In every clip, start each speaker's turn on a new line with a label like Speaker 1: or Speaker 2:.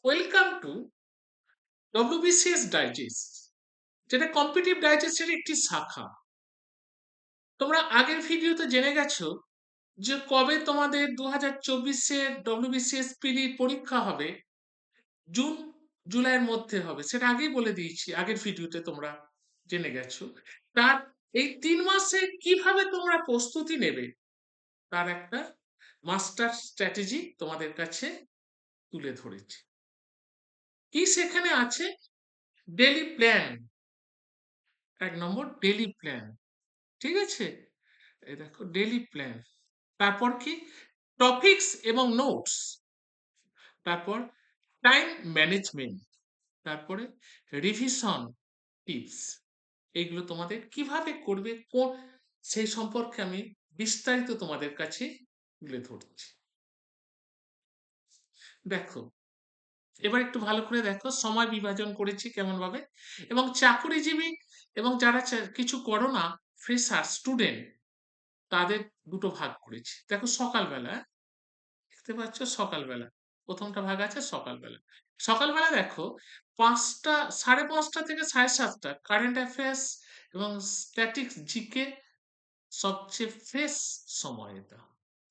Speaker 1: Welcome to WBCS digest, যেটা competitive ডাইজেস্টের একটি শাখা। তোমরা আগের ভিডিওতে জেনে গেছো যে কবে তোমাদের 2024-এর ডব্লিউবিসিএস পিলির পরীক্ষা হবে। জুন জুলাইয়ের মধ্যে হবে, সেটা আগেই বলে দিয়েছি, আগের ভিডিওতে তোমরা জেনে গেছো। তার এই 3 মাসে কিভাবে তোমরা প্রস্তুতি নেবে তার একটা মাস্টার স্ট্র্যাটেজি তোমাদের কাছে তুলে ধরেছি। কি সেখানে আছে? Daily plan. 1 নম্বর ডেলি প্ল্যান, ঠিক আছে? এই দেখো ডেলি প্ল্যান। তারপর কি? টপিকস এবং নোটস। তারপর টাইম ম্যানেজমেন্ট। তারপরে রিভিশন টিপস। এইগুলো তোমাদের কিভাবে করবে কোন সেই সম্পর্কে আমি বিস্তারিত তোমাদের কাছে তুলে ধরছি। দেখো, এবার একটু ভালো করে দেখো সময় বিভাজন করেছি কেমন ভাবে। এবং চাকুরিজীবী এবং যারা কিছু করো না, ফ্রেশার স্টুডেন্ট, তাদের দুটো ভাগ করেছি। দেখো সকালবেলা, দেখতে পাচ্ছ সকালবেলা প্রথমটা ভাগ আছে সকালবেলা। সকালবেলা দেখো 5টা, 5:30 থেকে 7:30 কারেন্ট অ্যাফেয়ার্স এবং স্ট্যাটিক্স জিকে সবচেয়ে ফ্রেশ সময় এটা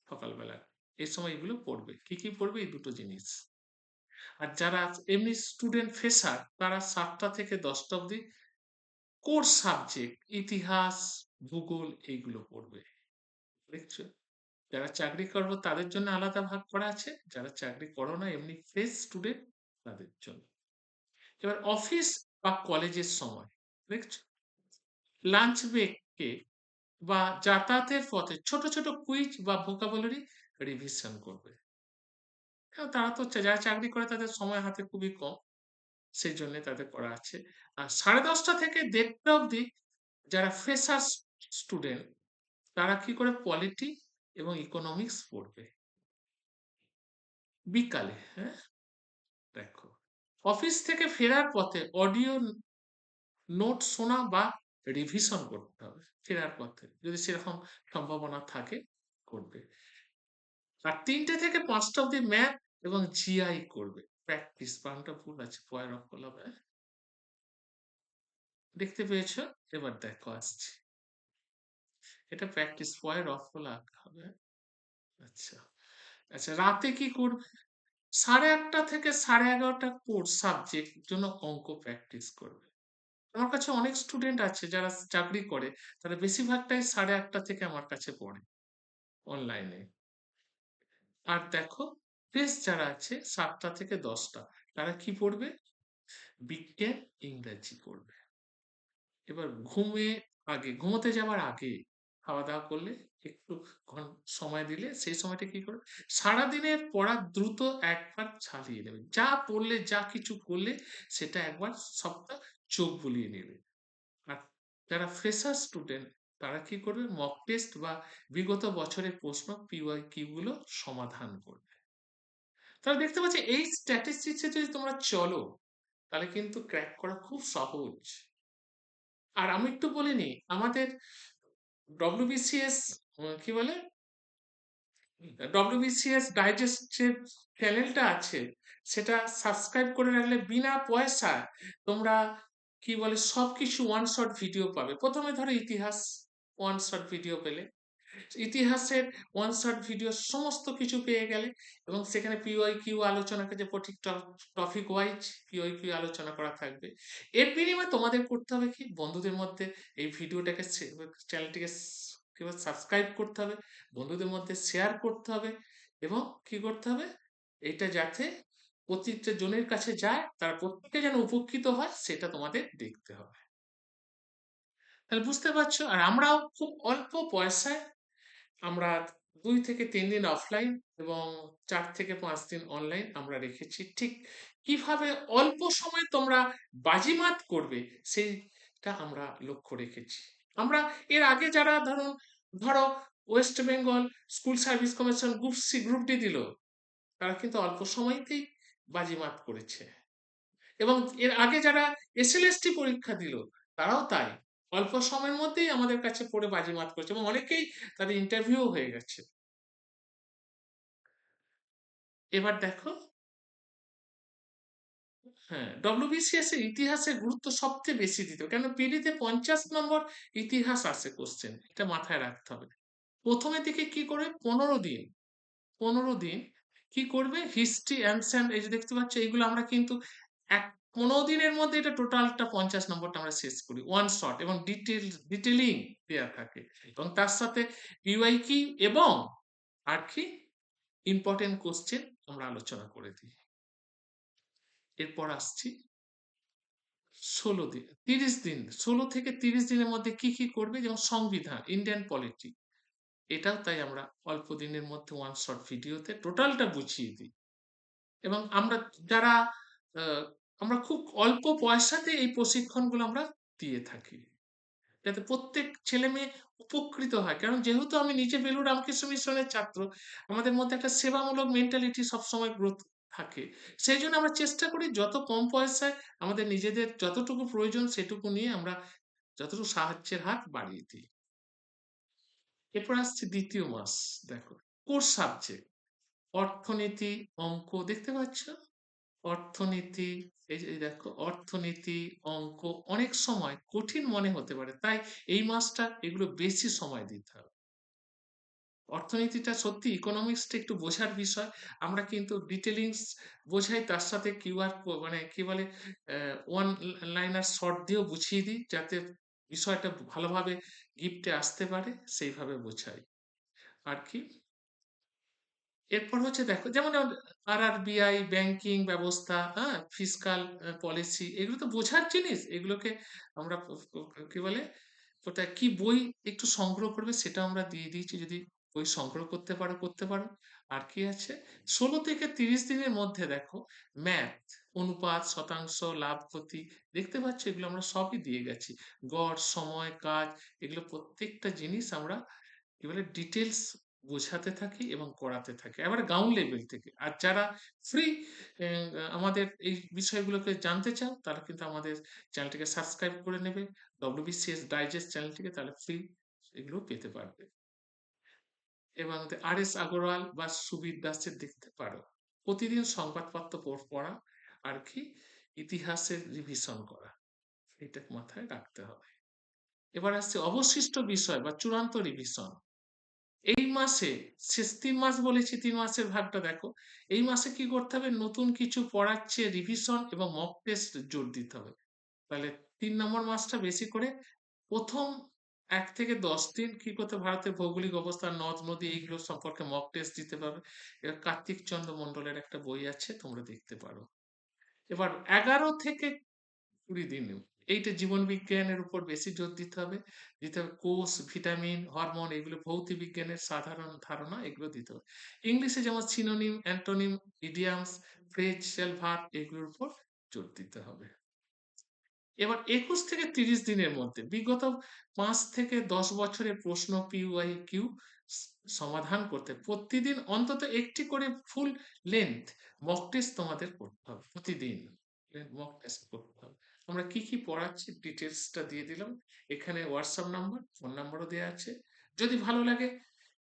Speaker 1: সকালবেলা। এই সময় এগুলো পড়বে। কি কি পড়বে? এই দুটো জিনিস। আর যারা এমনি স্টুডেন্ট ফ্রেশার, তারা 7টা থেকে 10টা অবধি কোর্স সাবজেক্ট ইতিহাস, ভূগোল এইগুলো পড়বে। দেখছো? যারা চাকরি করবো তাদের জন্য আলাদা ভাগ করা আছে, যারা চাকরি করো না এমনি ফ্রেশ স্টুডেন্ট তাদের জন্য। এবার অফিস বা কলেজের সময় দেখছো, লাঞ্চ ব্রেকে বা যাতায়াতের পথে ছোট ছোট কুইজ বা ভোকাবুলারি রিভিশন করবে। কারণ তারা তো যারা চাকরি করে তাদের সময় হাতে খুবই কম, সেই জন্য তাদের করা আছে। আর 10:30 থেকে 1:30 অবধি যারা ফ্রেশার স্টুডেন্ট, তারা কি করে পলিটি এবং ইকোনমিক্স পড়বে বিকালে। হ্যাঁ, দেখো অফিস থেকে ফেরার পথে অডিও নোট শোনা বা রিভিশন করতে হবে ফেরার পথে, যদি সেরকম সম্ভাবনা থাকে করবে। আর 3টে থেকে 5টা অব্দি ম্যাথ এবং জিআই করবে প্র্যাকটিস। বানানটা ভুল আছে, পয়ের অক্ষর হবে। দেখতে পেয়েছো? এবার দেখো আসছে, এটা প্র্যাকটিস, পয়ের অক্ষর হবে। আচ্ছা আচ্ছা, রাতে কি করবে? 8:30 থেকে 11:30 কোর্স সাবজেক্ট জন্য অঙ্ক প্র্যাকটিস করবে। আমার কাছে অনেক স্টুডেন্ট আছে যারা চাকরি করে, তারা বেশিরভাগটাই 8:30 থেকে আমার কাছে পড়ে অনলাইনে। আর দেখো ফ্রেশ যারা আছে 7টা থেকে 10টা, তারা কি পড়বে? বিজ্ঞান, ইংরাজি পড়বে। এবার ঘুমোতে যাওয়ার আগে খাওয়া দাওয়া করলে একটু সময় দিলে সেই সময়টা কি করবে? সারাদিনের পড়া দ্রুত একবার চালিয়ে নেবে। যা পড়লে যা কিছু করলে সেটা একবার সবটা চোখ বুলিয়ে নেবে। আর যারা ফ্রেশার স্টুডেন্ট, তারা কি করবে? মক টেস্ট বা বিগত বছরের প্রশ্ন পিওয়াইকিউ গুলো সমাধান করবে। তাহলে দেখতে পাচ্ছি এই স্ট্যাটিস্টিক্সে যদি তোমরা চলো, তাহলে কিন্তু ক্র্যাক করা খুব সহজ। আর আমি একটু বলে নিই, আমাদের ডব্লিউবিসিএস কি বলে, ডব্লিউবিসিএস ডাইজেস্ট যে চ্যানেলটা আছে, সেটা সাবস্ক্রাইব করে রাখলে বিনা পয়সায় তোমরা কি বলে সবকিছু ওয়ান শট ভিডিও পাবে। প্রথমে ধরো ইতিহাস ওয়ান শট ভিডিও পেলে, ইতিহাসের ওয়ান শট ভিডিও সমস্ত কিছু পেয়ে গেলে, এবং সেখানে পিওয়াইকিউ আলোচনা, যে প্রতি টপিক ওয়াইজ পিওয়াইকিউ আলোচনা করা থাকবে। এর বিনিময়ে তোমাদের করতে হবে কি, বন্ধুদের মধ্যে এই ভিডিওটাকে, চ্যানেলটিকে সাবস্ক্রাইব করতে হবে, বন্ধুদের মধ্যে শেয়ার করতে হবে, এবং কি করতে হবে, এটা যাতে প্রত্যেকটা জনের কাছে যায়, তারা প্রত্যেকে যেন উপকৃত হয় সেটা তোমাদের দেখতে হবে। তাহলে বুঝতে পারছো? আর আমরাও খুব অল্প পয়সায় আমরা 2 থেকে 3 দিন অফলাইন এবং 4 থেকে 5 দিন অনলাইন আমরা রেখেছি। ঠিক কিভাবে অল্প সময়ে তোমরা বাজিমাত করবে সেইটা আমরা লক্ষ্য রেখেছি। আমরা এর আগে যারা ধরো West Bengal school service commission group C group D দিল, তারা কিন্তু অল্প সময়তেই বাজিমাত করেছে। এবং এর আগে যারা এসএলএসটি পরীক্ষা দিল, তারাও তাই অল্প সময়ের মধ্যেই আমাদের কাছে পড়ে বাজিমাত করেছে, এবং অনেকেই তাদের ইন্টারভিউ হয়ে গেছে। এবার দেখো হ্যাঁ, WBCS এর ইতিহাসের গুরুত্ব সবচেয়ে বেশি দিত, কেন পিডিতে 50 নম্বর ইতিহাস আসে কোশ্চেন, এটা মাথায় রাখতে হবে। প্রথমের দিকে কি করে 15 দিন, 15 দিন কি করবে, হিস্ট্রি অ্যানসেন্ট, এই যে দেখতে পাচ্ছ এইগুলো আমরা কিন্তু এক 15 দিনের মধ্যে এটা টোটালটা 50 নম্বরটা আমরা শেষ করি ওয়ান শট, এবং ডিটেলিং দেওয়া থাকে, এবং তার সাথে পিওয়াই কি এবং আর কি ইম্পর্টেন্ট কোশ্চেন আমরা আলোচনা করে দিই। এরপর আসছি 16 দিন, 30 দিন, 16 থেকে 30 দিনের মধ্যে কি কি করবে, যেমন সংবিধান, ইন্ডিয়ান পলিটি, এটাও তাই আমরা অল্প দিনের মধ্যে ওয়ান শট ভিডিওতে টোটালটা বুঝিয়ে দিই। এবং আমরা যারা আহ, আমরা খুব অল্প পয়সাতে এই প্রশিক্ষণগুলো আমরা দিয়ে থাকি, যাতে প্রত্যেক ছেলে মেয়ে উপকৃত হয়, কারণ যেহেতু আমি নিজে বেলুড় রামকৃষ্ণ মিশনের ছাত্র, আমাদের মধ্যে একটা সেবামূলক মেন্টালিটি সবসময় গ্রোথ থাকে। সেই জন্য আমরা চেষ্টা করি যত কম পয়সায় আমাদের নিজেদের যতটুকু প্রয়োজন সেটুকু নিয়ে আমরা যতটুকু সাহায্যের হাত বাড়িয়ে দিই। এরপর আসছে দ্বিতীয় মাস, দেখো কোর্স সাবজেক্ট, অর্থনীতি, অঙ্ক, দেখতে পাচ্ছ অর্থনীতি, এই যে দেখো অর্থনীতি, অঙ্ক অনেক সময় কঠিন মনে হতে পারে, তাই এই মাসটা এগুলো বেশি সময় দিতে হবে। অর্থনীতিটা সত্যি ইকোনমিক্সটা একটু বোঝার বিষয়, আমরা কিন্তু ডিটেলিংস বোঝাই, তার সাথে কিউআর মানে কি বলে ওয়ান লাইনার শর্ট দিয়েও বুঝিয়ে দিই, যাতে বিষয়টা ভালোভাবে গিফটে আসতে পারে, সেইভাবে বোঝাই আর কি। এরপর হচ্ছে দেখো যেমন RRBI, ব্যাংকিং ব্যবস্থা, হ্যাঁ, ফিসকাল পলিসি, এগুলো তো বোঝার জিনিস, এগুলোকে আমরা কি বলে ওটা কি বই একটু সংগ্রহ করবে সেটা আমরা দিয়ে দিয়েছি, যদি বই সংগ্রহ করতে পারো করতে পারো। আর কি আছে 16 থেকে 30 দিনের মধ্যে দেখো ম্যাথ, অনুপাত, শতাংশ, লাভ ক্ষতি, দেখতে পাচ্ছ এগুলো আমরা সবই দিয়ে গেছি, গড়, সময়, কাজ, এগুলো প্রত্যেকটা জিনিস আমরা কি বলে ডিটেলস বোঝাতে থাকি এবং করাতে থাকি, এবার গ্রাউন্ড লেভেল থেকে। আর যারা ফ্রি আমাদের এই বিষয়গুলোকে জানতে চাও, তারা কিন্তু আমাদের চ্যানেলটিকে সাবস্ক্রাইব করে নেবে, WBCS ডাইজেস্ট চ্যানেলটিকে, তাহলে ফ্রি এগুলো পেতে পারবে। এবং RS আগরওয়াল বা সুবীর দাসের দেখতে পারো, প্রতিদিন সংবাদপত্র পড়া আর কি ইতিহাসের রিভিশন করা, এটা মাথায় রাখতে হবে। এবার আসছে অবশিষ্ট বিষয় বা চূড়ান্ত রিভিশন। এই মাসে শেষ 3 মাস বলেছি, 3 মাসের ভাগটা দেখো, এই মাসে কি করতে হবে, নতুন কিছু পড়ার চেয়ে রিভিশন এবং মক টেস্ট জোর দিতে হবে। তাহলে 3 নম্বর মাসটা বেশি করে প্রথম 1 থেকে 10 দিন কি করতে, ভারতের ভৌগোলিক অবস্থান, নদ নদী, এইগুলো সম্পর্কে মক টেস্ট দিতে পারবে। এবার কার্তিক চন্দ্র মন্ডলের একটা বই আছে, তোমরা দেখতে পারো। এবার 11 থেকে 20 দিন এইটা জীবন বিজ্ঞানের উপর বেশি জোর দিতে হবে কোষ, ভিটামিন, হরমোন, এগুলো ভৌতিক বিজ্ঞানের সাধারণ ধারণা, এগুলো দিতে হবে। ইংলিশে যেমন সিনোনিম, অ্যান্টোনিম, ইডিয়ামস, ফ্রেজেল ভার্ব, এগুলোর উপর জোর দিতে হবে। এবার 21 থেকে 30 দিনের মধ্যে বিগত 5 থেকে 10 বছরের প্রশ্ন PYQ সমাধান করতে প্রতিদিন অন্তত একটি করে ফুল লেন্থ মক টেস্ট তোমাদের করতে হবে, প্রতিদিন মক টেস্ট করতে হবে। আমরা কি কি পড়াচ্ছি ডিটেলসটা দিয়ে দিলাম, এখানে হোয়াটসঅ্যাপ নাম্বার, ফোন নাম্বারও দেওয়া আছে, যদি ভালো লাগে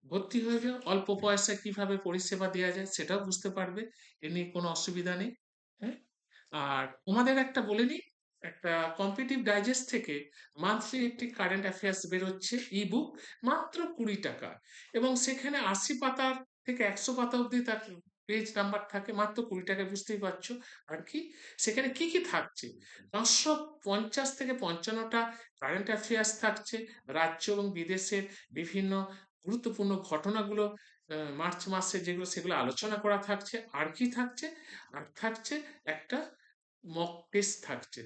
Speaker 1: ভর্তি হয়ে যাও, অল্প পয়সায় কিভাবে পরিষেবা দেওয়া যায় সেটাও বুঝতে পারবে, এ নিয়ে কোনো অসুবিধা নেই। হ্যাঁ, আর তোমাদের একটা বলে নিই, একটা কম্পিটিটিভ ডাইজেস্ট থেকে মান্থলি একটি কারেন্ট অ্যাফেয়ার্স বেরোচ্ছে ই বুক, মাত্র 20 টাকা, এবং সেখানে 80 পাতা থেকে 100 পাতা অবধি তার পেজ নাম্বার থাকে, মাত্র 20 টাকায়, বুঝতেই পারছো। আর কি সেখানে কি কি থাকছে, 550 থেকে 55টা কারেন্ট অ্যাফেয়ার্স থাকছে, রাজ্য এবং বিদেশের বিভিন্ন গুরুত্বপূর্ণ ঘটনাগুলো মার্চ মাসে যেগুলো সেগুলো আলোচনা করা থাকছে। আর কি থাকছে, আর থাকছে একটা মক টেস্ট থাকছে,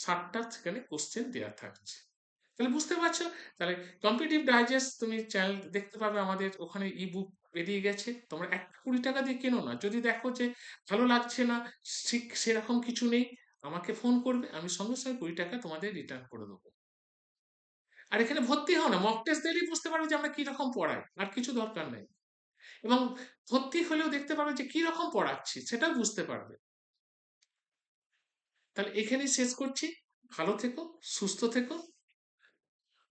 Speaker 1: 7টা সেখানে কোশ্চেন দেওয়া থাকছে। তাহলে বুঝতে পারছো, তাহলে কম্পিটিটিভ ডাইজেস্ট তুমি চ্যানেল দেখতে পাবে, আমাদের ওখানে ই বুক বেরিয়ে গেছে, তোমরা 1 20 টাকা দিয়ে কেনো না, যদি দেখো যে ভালো লাগছে না, ঠিক সেরকম কিছু নেই, আমাকে ফোন করবে, আমি সঙ্গে সঙ্গে 20 টাকা তোমাদের রিটার্ন করে দেবো। আর এখানে ভর্তি হও না, মক টেস্ট দিলেই বুঝতে পারবে যে আমরা কি রকম পড়াই, আর কিছু দরকার নেই। এবং ভর্তি হলেও দেখতে পারবে যে কি রকম পড়াচ্ছি সেটাও বুঝতে পারবে। তাহলে এখানেই শেষ করছি, ভালো থেকো, সুস্থ থেকো।